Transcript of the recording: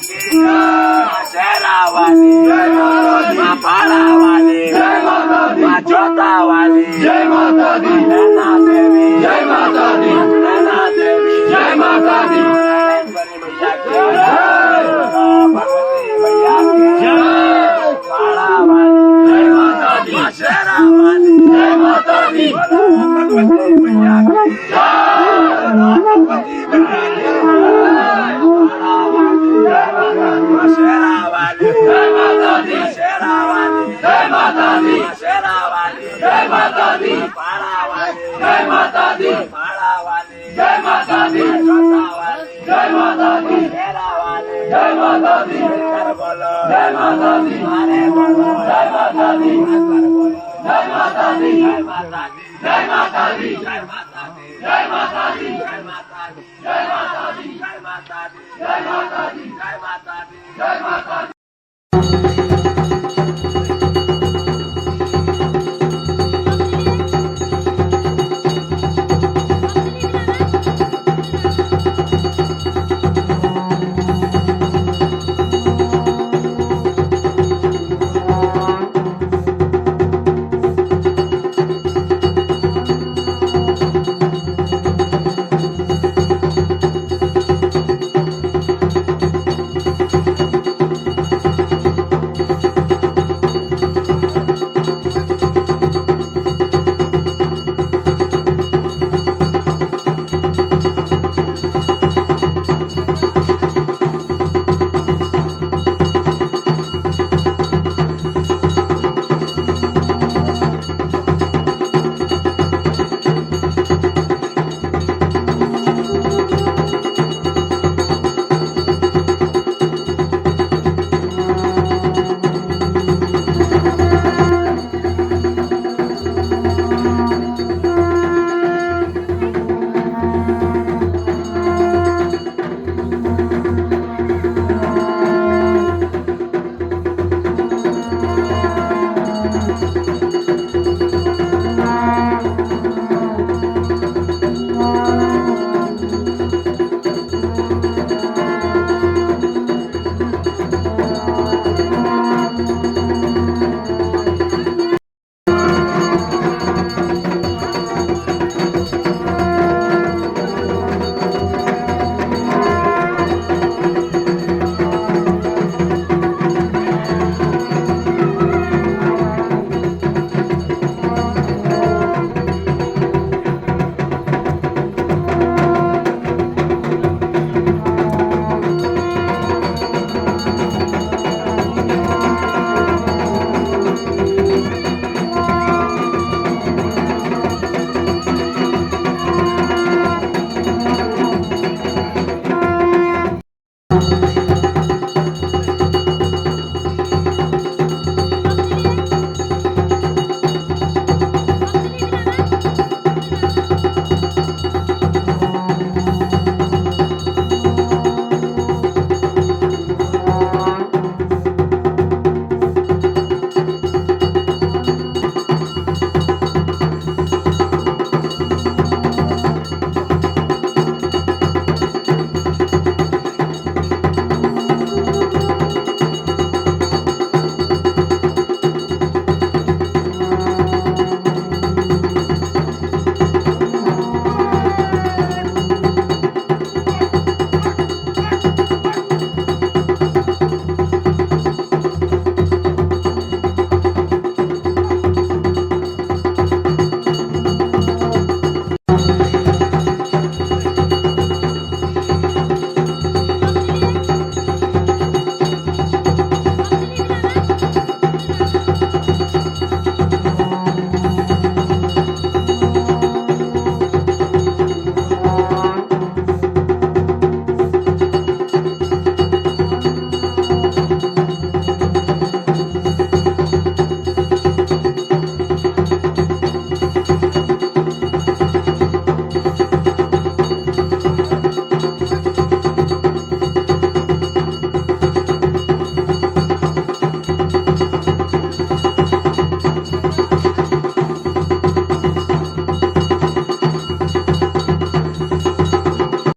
की शेरावाली पाड़ावाली जोतावाली जय माता दी नैना देवी जय माता दी नैना देवी जय माता दी मैया की भगवती मैया की पाड़ावाली जय माता दी शेरावाली जय माता दी भगवती मैया की भगवती मैया की शेरावाली जय माता दी शेरावाली जय माता दी शेरावाली जय माता दी पाड़ावाली जय माता दी पाड़ावाली जय माता दी जोतावाली जय माता दी शेरावाली जय माता दी कर बोलो जय माता दी अरे बोलो जय माता दी कर बोलो जय माता दी जय माता दी जय माता दी जय माता दी जय माता दी जय माता दी जय माता दी जय माता दी जय माता दी जय माता दी जय माता